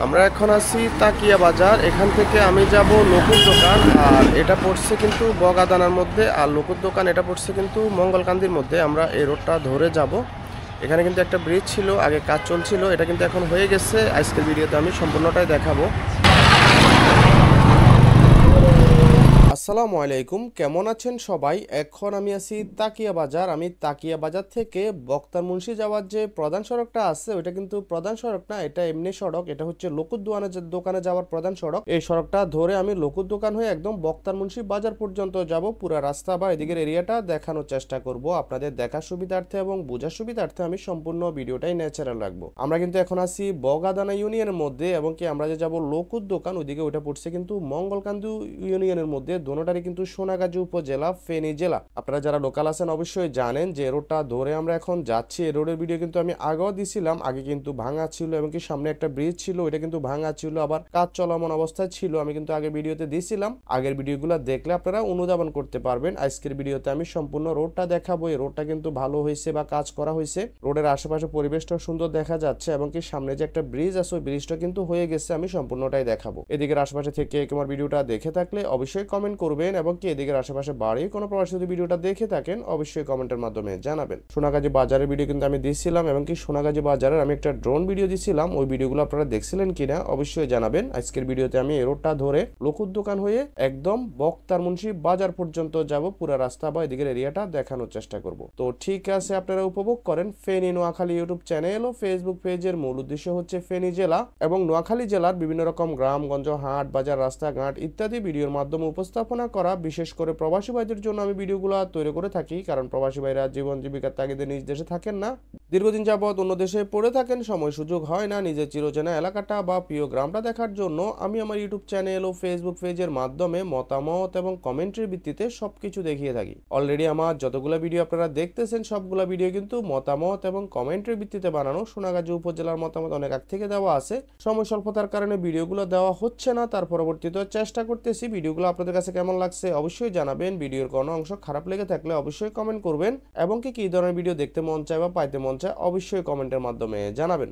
আমরা এখন আছি তাকিয়া বাজার। এখান থেকে আমি যাব লকুর দোকান, আর এটা পড়ছে কিন্তু বগাদানার মধ্যে, আর লকুর দোকান এটা পড়ছে কিন্তু মঙ্গলকান্দির মধ্যে। আমরা এই রোডটা ধরে যাব। এখানে কিন্তু একটা ব্রিজ ছিল, আগে কাজ চলছিল, এটা কিন্তু এখন হয়ে গেছে। আজকের ভিডিওতে আমি সম্পূর্ণটাই দেখাবো। আসসালামু আলাইকুম, কেমন আছেন সবাই? এখন আমি আছি তাকিয়া বাজার। আমি তাকিয়া বাজার থেকে বক্তার মুন্সি যাওয়ার যে প্রধান সড়কটা আছে, ওইটা কিন্তু প্রধান সড়ক না, এটা এমনি সড়ক। এটা হচ্ছে লকুর দোকানে যাওয়ার প্রধান সড়ক। এই সড়কটা ধরে আমি লকুর দোকান হয়ে একদম বক্তার মুন্সি বাজার পর্যন্ত যাব। পুরো রাস্তা বা এদিকের এরিয়াটা দেখানোর চেষ্টা করব আপনাদের দেখার সুবিধার্থে এবং বোঝার সুবিধার্থে। আমি সম্পূর্ণ ভিডিওটাই ন্যাচারাল রাখবো। আমরা কিন্তু এখন আছি বগাদানা ইউনিয়নের মধ্যে, এবং কি আমরা যে যাব লকুর দোকান ওইদিকে, ওইটা পড়ছে কিন্তু মঙ্গলকান্দি ইউনিয়নের মধ্যে। দোনোটারই কিন্তু সোনাগাজী উপজেলা, ফেনী জেলা। আপনারা যারা লোকাল আছেন অবশ্যই জানেন যে রোডটা ধরে আমরা এখন যাচ্ছি। এই রোডের ভিডিও কিন্তু আমি আগেও দিছিলাম। আগে কিন্তু ভাঙা ছিল, এবং কি সামনে একটা ব্রিজ ছিল, ওইটা কিন্তু ভাঙা ছিল, আবার কাজ চলমান অবস্থায় ছিল। আমি কিন্তু আগের ভিডিওতে দিছিলাম। আগের ভিডিওগুলো দেখলে আপনারা অনুধাবন করতে পারবেন। আজকের ভিডিওতে আমি সম্পূর্ণ রোডটা দেখাবো। এই রোডটা কিন্তু ভালো হয়েছে বা কাজ করা হয়েছে। রোডের আশেপাশে পরিবেশটা সুন্দর দেখা যাচ্ছে, এবং কি সামনে যে একটা ব্রিজ আছে ওই ব্রিজটা কিন্তু হয়ে গেছে। আমি সম্পূর্ণটাই দেখাবো। এদিকের আশেপাশে থেকে তোমার ভিডিওটা দেখে থাকলে অবশ্যই কমেন্ট করবেন, এবং কি এদিকের আশেপাশে বাড়ি কোনো প্রবাসী যদি ভিডিওটা দেখে থাকেন অবশ্যই কমেন্টের মাধ্যমে জানাবেন। সোনাগাজী বাজারের ভিডিও কিন্তু আমি দিয়েছিলাম, এবং কি সোনাগাজী বাজারের আমি একটা ড্রোন ভিডিও দিয়েছিলাম। ওই ভিডিওগুলো আপনারা দেখছিলেন কিনা অবশ্যই জানাবেন। আজকের ভিডিওতে আমি এই রোডটা ধরে লকুর দোকান হয়ে একদম বক্তার মুন্সি বাজার পর্যন্ত যাব। পুরো রাস্তা বা এদিকের এরিয়াটা দেখানোর চেষ্টা করব। তো ঠিক আছে, আপনারা উপভোগ করেন। ফেনী নোয়াখালী ইউটিউব চ্যানেল ও ফেসবুক পেজের মূল উদ্দেশ্য হচ্ছে ফেনী জেলা এবং নোয়াখালী জেলার বিভিন্ন রকম গ্রামগঞ্জ, হাট বাজার, রাস্তাঘাট ইত্যাদি ভিডিওর মাধ্যমে উপস্থাপনা করা। বিশেষ করে প্রবাসী ভাইদের জন্য আমি ভিডিওগুলো তৈরি করে থাকি, কারণ প্রবাসী ভাইরা জীবন জীবিকার তাগিদে নিজ দেশে থাকেন না, দীর্ঘদিন যাবৎ অন্য দেশে পড়ে থাকেন, সময় সুযোগ হয় না নিজের চিরচেনা এলাকাটা বা প্রিয় গ্রামটা দেখার জন্য। আমি আমার ইউটিউব চ্যানেল ও ফেসবুক পেজের মাধ্যমে মতামত এবং কমেন্টের ভিত্তিতে সবকিছু দেখিয়ে থাকি। অলরেডি আমার যতগুলো ভিডিও আপনারা দেখতেছেন সবগুলো ভিডিও কিন্তু মতামত এবং কমেন্টের ভিত্তিতে বানানো। সোনাগাজী উপজেলার মতামত অনেক আগ থেকে দেওয়া আছে, সময় স্বল্পতার কারণে ভিডিওগুলো দেওয়া হচ্ছে না। তার পরবর্তীতে চেষ্টা করতেছি। ভিডিওগুলো আপনাদের কাছে কেমন লাগছে অবশ্যই জানাবেন। ভিডিওর কোনো অংশ খারাপ লেগে থাকলে অবশ্যই কমেন্ট করবেন, এবং কি ধরনের ভিডিও দেখতে মন চায় বা পাইতে মন চায় অবশ্যই কমেন্টের মাধ্যমে জানাবেন।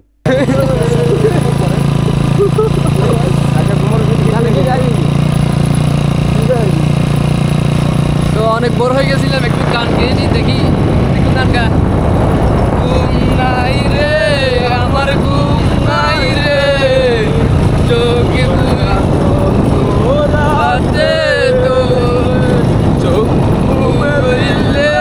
তো অনেক বোর হয়ে গেছিলাম, একটু গান গেয়ে নি, দেখি একটু গান গা। ঘুম নাই রে আমার, ঘুম নাই রে, চোখে রাতে তো চোখ বুঝলে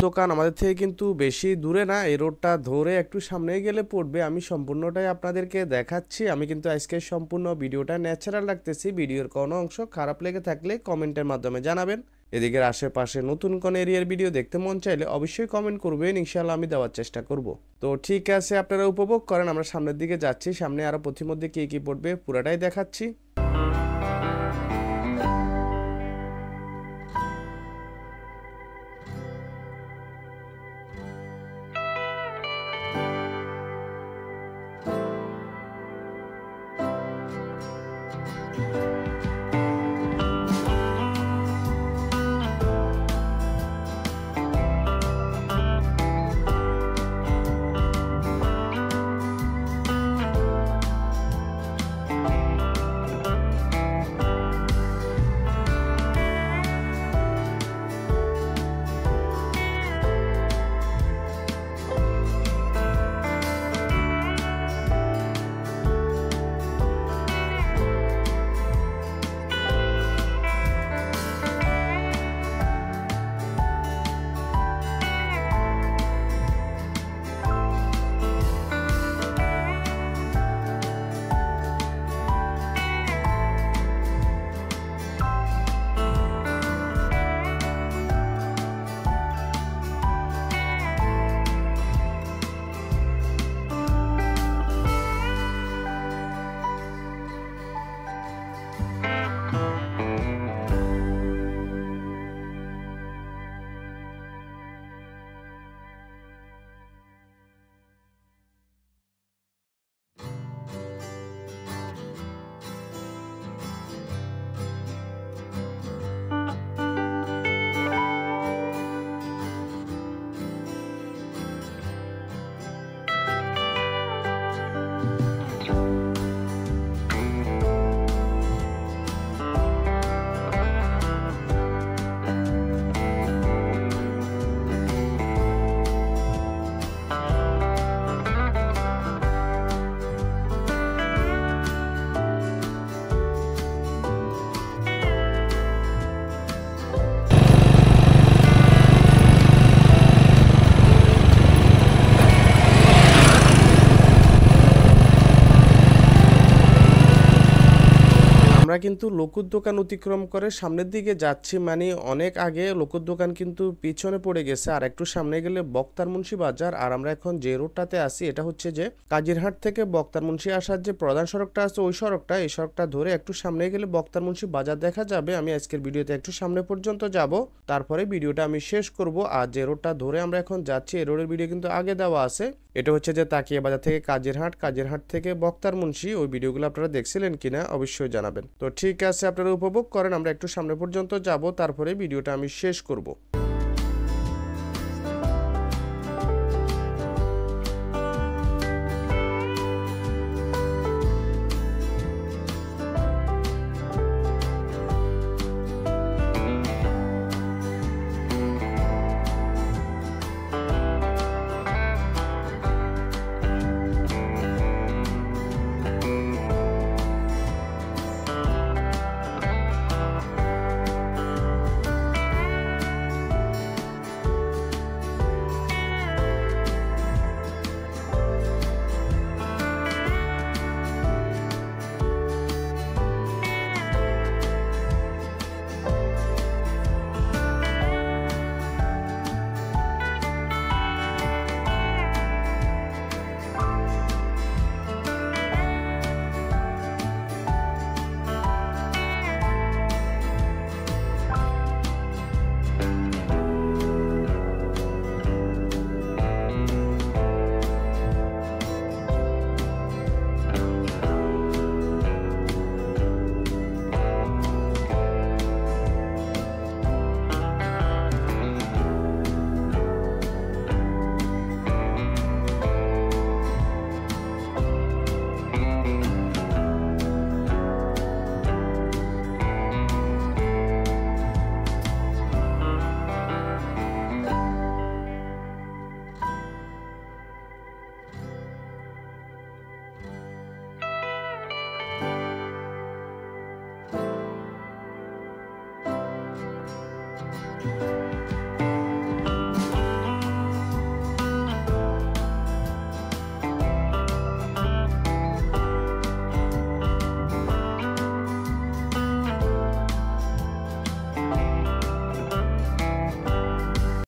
দোকান আমাদের থেকে কিন্তু বেশি দূরে না, এই রোডটা ধরে একটু সামনে গেলে পড়বে। আমি সম্পূর্ণটাই আপনাদেরকে দেখাচ্ছি। আমি কিন্তু আজকে সম্পূর্ণ ভিডিওটা ন্যাচারাল রাখতেছি। ভিডিওর কোনো অংশ খারাপ লেগে থাকলে কমেন্টের মাধ্যমে জানাবেন। এদিকের আশেপাশে নতুন কোন এরিয়ার ভিডিও দেখতে মন চাইলে অবশ্যই কমেন্ট করবেন, ইনশাআল্লাহ আমি দেওয়ার চেষ্টা করব। তো ঠিক আছে, আপনারা উপভোগ করেন। আমরা সামনের দিকে যাচ্ছি, সামনে আরো পথিমধ্যে কি কি পড়বে পুরাটাই দেখাচ্ছি। আমরা কিন্তু লকুর দোকান অতিক্রম করে সামনের দিকে যাচ্ছি, মানে অনেক আগে লকুর দোকান কিন্তু পিছনে পড়ে গেছে। আর একটু সামনে গেলে বক্তারমুন্সি বাজার। আর আমরা এখন যে রোডটাতে আছি এটা হচ্ছে যে কাজিরহাট থেকে বক্তারমুন্সি আসার যে প্রধান সড়কটা আছে ওই সড়কটা, এই সড়কটা ধরে একটু সামনে গেলে বক্তারমুন্সি বাজার দেখা যাবে। আমি আজকের ভিডিওতে একটু সামনে পর্যন্ত যাব, তারপরে ভিডিওটা আমি শেষ করব। আর যে রোডটা ধরে আমরা এখন যাচ্ছি এই রোডের ভিডিও কিন্তু আগে দেওয়া আছে। এটা হচ্ছে যে তাকিয়া বাজার থেকে কাজিরহাট, কাজিরহাট থেকে বক্তারমুন্সি। ওই ভিডিওগুলো আপনারা দেখছিলেন কিনা অবশ্যই জানাবেন। তো ঠিক আছে, আপনারা উপভোগ করেন। আমরা একটু সামনে পর্যন্ত যাব, তারপরে ভিডিওটা আমি শেষ করব।